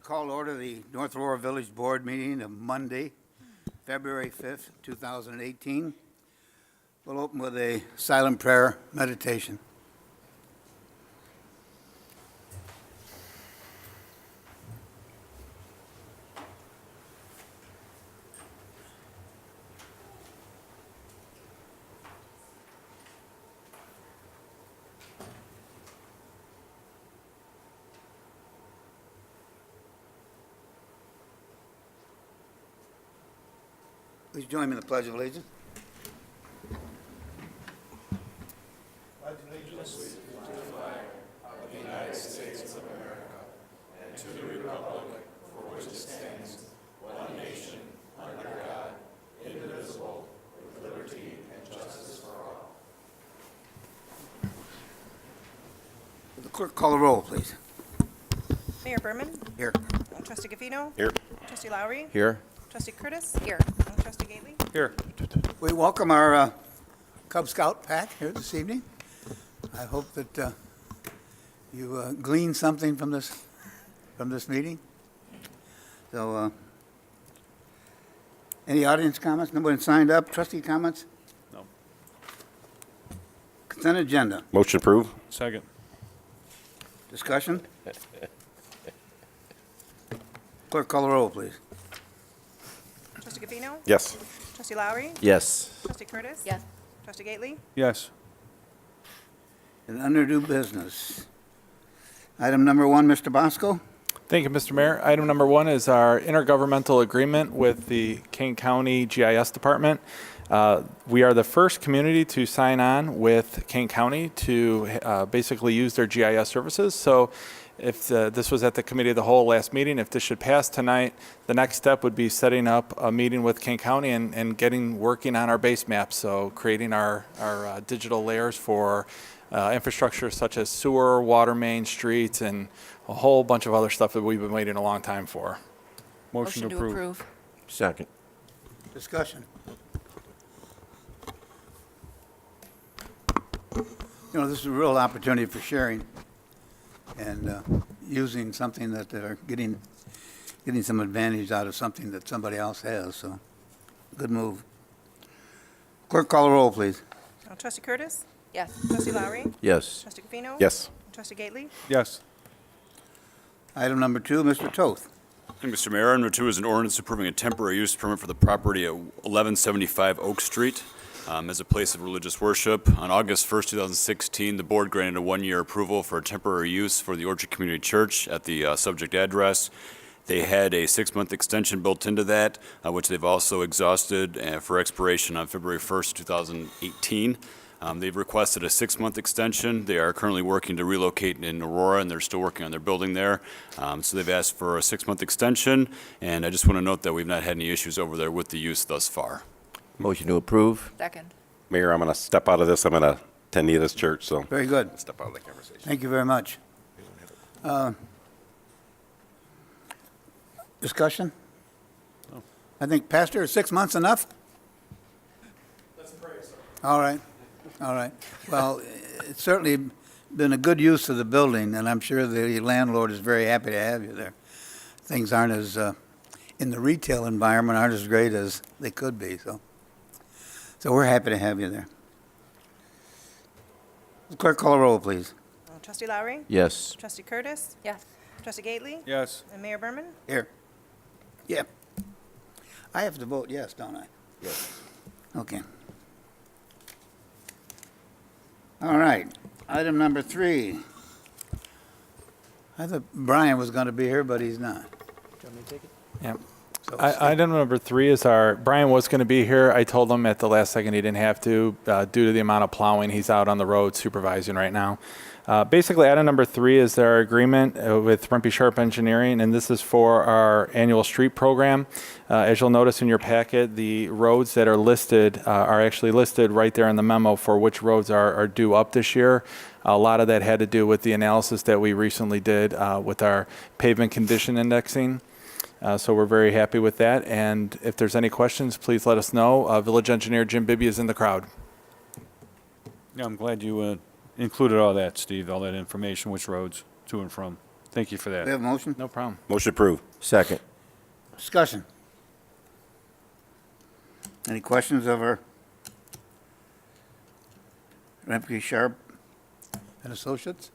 call to order the North Aurora Village Board meeting of Monday, February 5th, 2018. We'll open with a silent prayer meditation. Please join me in the Pledge of Allegiance. Pledge allegiance. Will the clerk call the roll, please? Mayor Berman. Here. Trustee Gaffino. Here. Trustee Lowry. Here. Trustee Curtis. Here. Trustee Gately. Here. We welcome our Cub Scout pack here this evening. I hope that you glean something from this meeting. So, any audience comments? Nobody signed up? Trustee comments? No. Consent agenda. Motion approved. Second. Discussion? Clerk, call the roll, please. Trustee Gaffino. Yes. Trustee Lowry. Yes. Trustee Curtis. Yes. Trustee Gately. Yes. And under new business. Item number 1, Mr. Bosco. Thank you, Mr. Mayor. Item number 1 is our intergovernmental agreement with the Kane County GIS Department. We are the first community to sign on with Kane County to basically use their GIS services. So if this was at the Committee of the Whole last meeting, if this should pass tonight, the next step would be setting up a meeting with Kane County and working on our base maps. So creating our digital layers for infrastructure such as sewer, water main, streets, and a whole bunch of other stuff that we've been waiting a long time for. Motion to approve. Second. Discussion. You know, this is a real opportunity for sharing and using something that they're getting some advantage out of something that somebody else has. So, good move. Clerk, call the roll, please. Trustee Curtis. Yes. Trustee Lowry. Yes. Trustee Gaffino. Yes. Trustee Gately. Yes. Item number 2, Mr. Toth. Thank you, Mr. Mayor. Number 2 is an ordinance approving a temporary use permit for the property at 1175 Oak Street as a place of religious worship. On August 1st, 2016, the board granted a 1-year approval for a temporary use for the Orchard Community Church at the subject address. They had a 6-month extension built into that, which they've also exhausted for expiration on February 1st, 2018. They've requested a 6-month extension. They are currently working to relocate in Aurora, and they're still working on their building there. So they've asked for a 6-month extension, and I just want to note that we've not had any issues over there with the use thus far. Motion to approve. Second. Mayor, I'm going to step out of this. I'm going to attend this church, so Very good. step out of the conversation. Thank you very much. Discussion? I think, Pastor, is 6 months enough? Let's pray, sir. All right. All right. Well, it's certainly been a good use of the building, and I'm sure the landlord is very happy to have you there. Things aren't as, in the retail environment, aren't as great as they could be, so we're happy to have you there. Clerk, call a roll, please. Trustee Lowry. Yes. Trustee Curtis. Yes. Trustee Gately. Yes. And Mayor Berman. Here. Yeah. I have to vote yes, don't I? Yes. Okay. All right. Item number 3. I thought Brian was going to be here, but he's not. Yeah. So Item number 3 is Brian was going to be here. I told him at the last second he didn't have to due to the amount of plowing. He's out on the road supervising right now. Basically, item number 3 is our agreement with Rumpy Sharp Engineering, and this is for our annual street program. As you'll notice in your packet, the roads that are listed are actually listed right there in the memo for which roads are due up this year. A lot of that had to do with the analysis that we recently did with our pavement condition indexing. So we're very happy with that. And if there's any questions, please let us know. Village Engineer Jim Bibby is in the crowd. Yeah, I'm glad you included all that, Steve, all that information, which roads to and from. Thank you for We that. have a motion? No problem. Motion approved. Second. Discussion. Any questions of our Remke Sharp and Associates?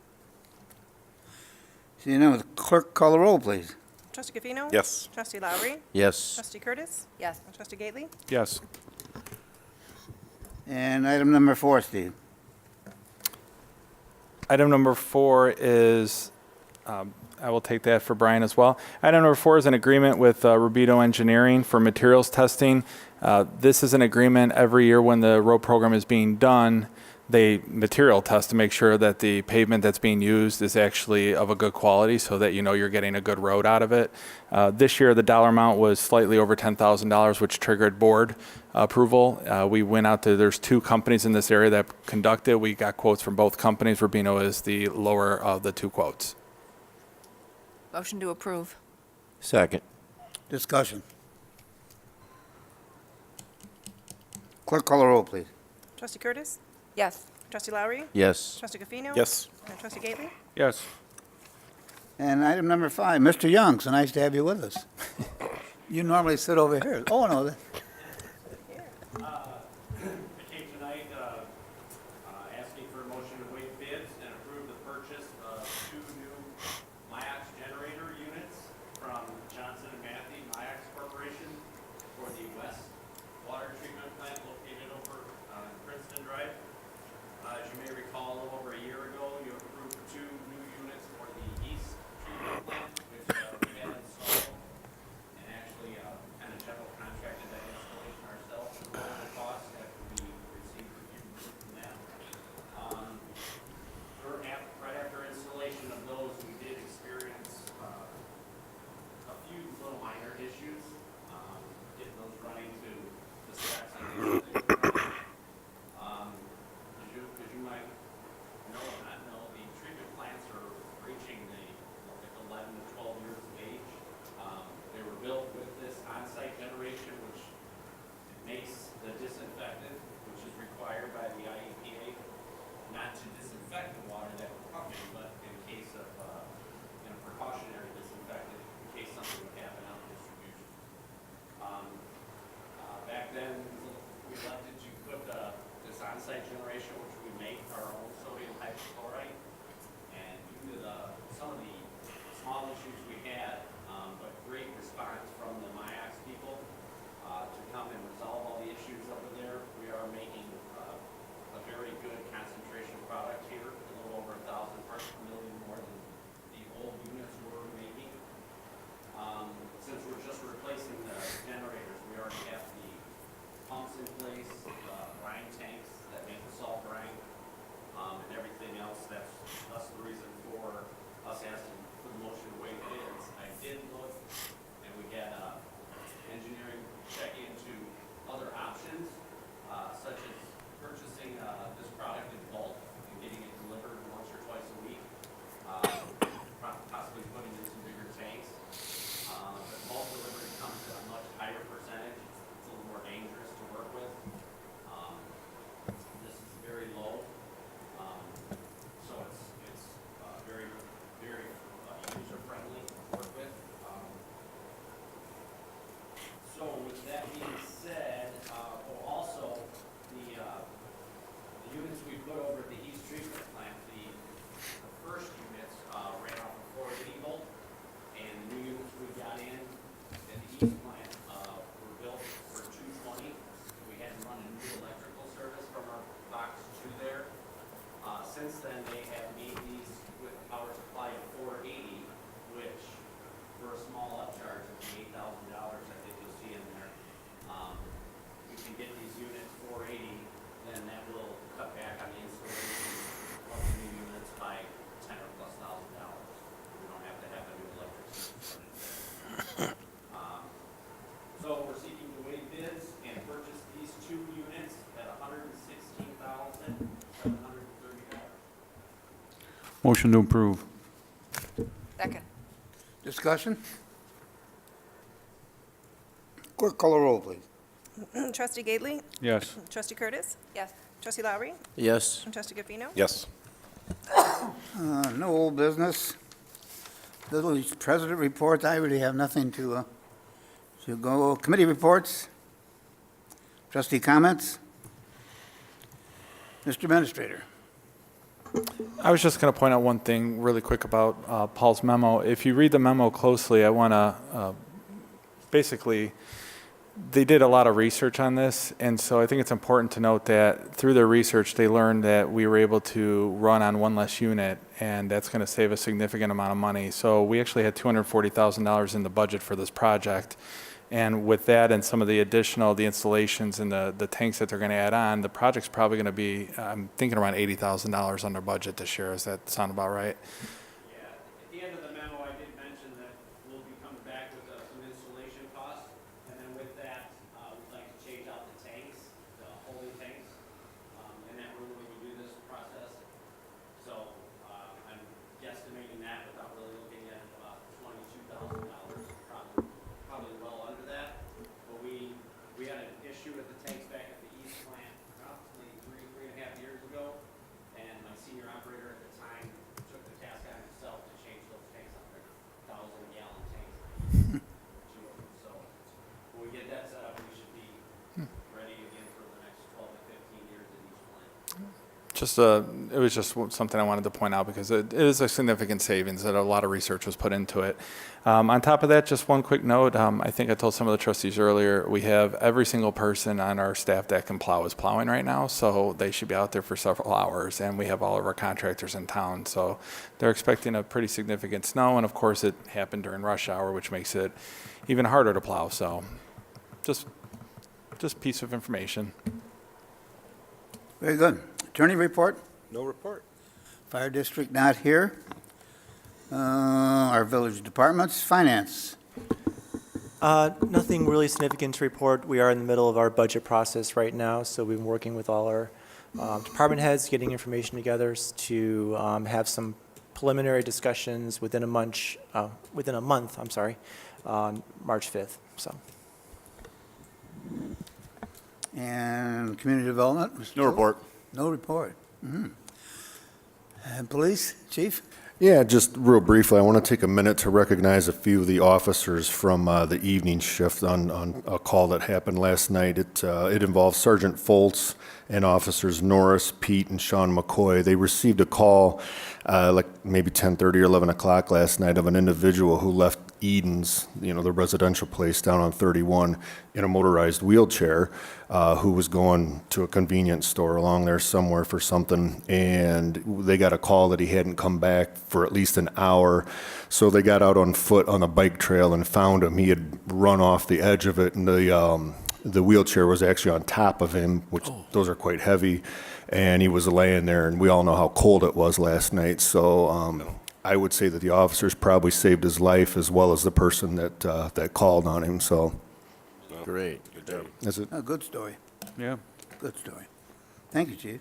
Seeing none, with clerk call the roll, please. Trustee Gafino? Yes. Trustee Lowry? Yes. Trustee Curtis? Yes. And Trustee Gately? Yes. And item number 4, Steve. Item number 4 is, I will take that for Brian as well. Item number 4 is an agreement with Rubito Engineering for materials testing. This is an agreement every year when the road program is being done. They material test to make sure that the pavement that's being used is actually of a good quality so that you know you're getting a good road out of it. This year, the dollar amount was slightly over $10,000, which triggered board approval. We went out to, there's 2 companies in this area that conducted. We got quotes from both companies. Rubino is the lower of the 2 quotes. Motion to approve. Second. Discussion. Clerk call the roll, please. Trustee Curtis? Yes. Trustee Lowry? Yes. Trustee Gafino? Yes. And Trustee Gately? Yes. And item number 5, Mr. Young, so nice to have you with us. You normally sit over here. Oh, no, I came tonight asking for a motion to waive bids and approve the purchase of 2 new MIAX generator units from Johnson and Matthey MIAX Corporation for the West Water Treatment Plant located over on Princeton Drive. As you may recall, a little over a year ago, you approved 2 new units for the East Treatment Plant, which we had installed, and actually kind of general contracted that installation ourselves at the cost after we received review from them. Right after installation of those, we did experience a few little minor issues, getting those running to the specs and everything. As you might know or not know, the treatment plants are reaching the 11 to 12 years of age. They were built with this on-site generation, which makes the disinfectant, which is required by the IEPA, not to disinfect the water that we're pumping, but in case of, precautionary disinfectant, in case something would happen out in distribution. Back then, we elected to put this on-site generation, which we make our own sodium hypochlorite, and due to some of the small issues we had, but great response from the MIAX people to come and resolve all the issues over there, we are making a very good concentration product here, a little over 1,000 parts per million more than the old units were making. Since we're just replacing the generators, we already have the pumps in place, brine tanks that make the salt brine, and everything else. That's the reason for us asking for the motion to waive bids. I did look, and we had engineering check into other options, such as purchasing this product in bulk and getting it delivered once or twice a week, possibly putting in some bigger tanks. But bulk delivery comes at a much higher percentage. It's a little more dangerous to work with. This is very low, so it's very, very user-friendly to work with. So with that being said, also the units we put over at the East Treatment Plant, the first units ran off of 480 volt, and the new units we got in at the East Plant were built for 220. We had to run a new electrical service from our box to there. Since then, they have made these with a power supply of 480, which for a small upcharge of $8,000, I think you'll see in there. We can get these units 480, then that will cut back on the installation of the new units by $10,000 or plus. We don't have to have a new electric system. So we're seeking to waive bids and purchase these 2 units at $116,730. Motion to approve. Second. discussion. Clerk call the roll, please. Trustee Gately? Yes. Trustee Curtis? Yes. Trustee Lowry? Yes. And Trustee Gafino? Yes. No old business. Village President report, I really have nothing to go. Committee reports? Trustee comments? Mr. Administrator? I was just going to point out one thing really quick about Paul's memo. If you read the memo closely, I want to basically, they did a lot of research on this, and so I think it's important to note that through their research, they learned that we were able to run on one less unit, and that's going to save a significant amount of money. So we actually had $240,000 in the budget for this project. And with that and some of the additional, the installations and the tanks that they're going to add on, the project's probably going to be, I'm thinking around $80,000 under budget this year. Does that sound about right? Yeah, at the end of the memo, I did mention that we'll be coming back with some installation costs. And then with that, we'd like to change out the tanks, the holding tanks, in that room when you do this process. So I'm guesstimating that without really looking at about $22,000, probably well under that. But we had an issue with the tanks back at the east plant probably three and a half years ago. And my senior operator at the time took the task on himself to change those tanks out there, 1,000-gallon tanks. So when we get that set up, we should be ready again for the next 12 to 15 years in each plant. It was just something I wanted to point out because it is a significant savings that a lot of research was put into it. On top of that, just one quick note. I think I told some of the trustees earlier, we have every single person on our staff that can plow is plowing right now, so they should be out there for several hours, and we have all of our contractors in town. So they're expecting a pretty significant snow, and of course it happened during rush hour, which makes it even harder to plow. So just piece of information. Very good. Attorney report? No report. Fire district not here. Our village departments, finance. Nothing really significant to report. We are in the middle of our budget process right now, so we've been working with all our department heads, getting information together to have some preliminary discussions within a month, on March 5th. So. And community development? Mr. No report. No report. And police, chief? Yeah, just real briefly, I want to take a minute to recognize a few of the officers from the evening shift on a call that happened last night. It involved Sergeant Foltz and officers Norris, Pete, and Sean McCoy. They received a call like maybe 10:30 or 11 o'clock last night of an individual who left Eden's, the residential place down on 31, in a motorized wheelchair, who was going to a convenience store along there somewhere for something, and they got a call that he hadn't come back for at least an hour. So they got out on foot on a bike trail and found him. He had run off the edge of it, and the wheelchair was actually on top of him, which those are quite heavy, and he was laying there, and we all know how cold it was last night. So I would say that the officers probably saved his life as well as the person that called on him. So Great. Good job. that's it. A good story. Yeah. Good story. Thank you, chief.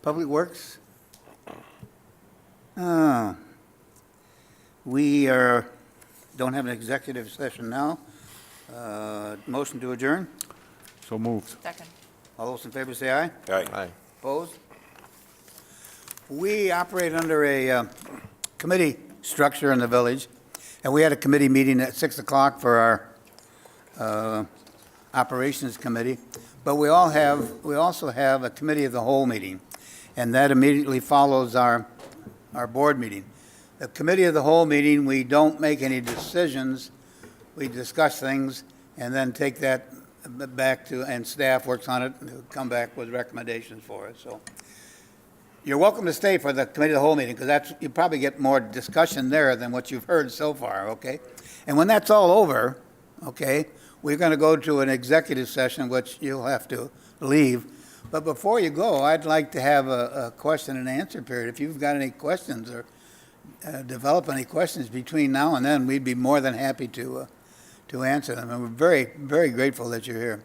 Public Works? We don't have an executive session now. Motion to adjourn? So moved. Second. All those in favor say aye. Aye. Opposed? We operate under a committee structure in the village, and we had a committee meeting at 6 o'clock for our operations committee, but we also have a committee of the whole meeting, and that immediately follows our board meeting. The committee of the whole meeting, we don't make any decisions. We discuss things and then take that back to, and staff works on it, and come back with recommendations for it. So you're welcome to stay for the committee of the whole meeting, because you probably get more discussion there than what you've heard so far, okay? And when that's all over, okay, we're going to go to an executive session, which you'll have to leave. But before you go, I'd like to have a question and answer period. If you've got any questions or develop any questions between now and then, we'd be more than happy to answer them. And we're very, very grateful that you're here.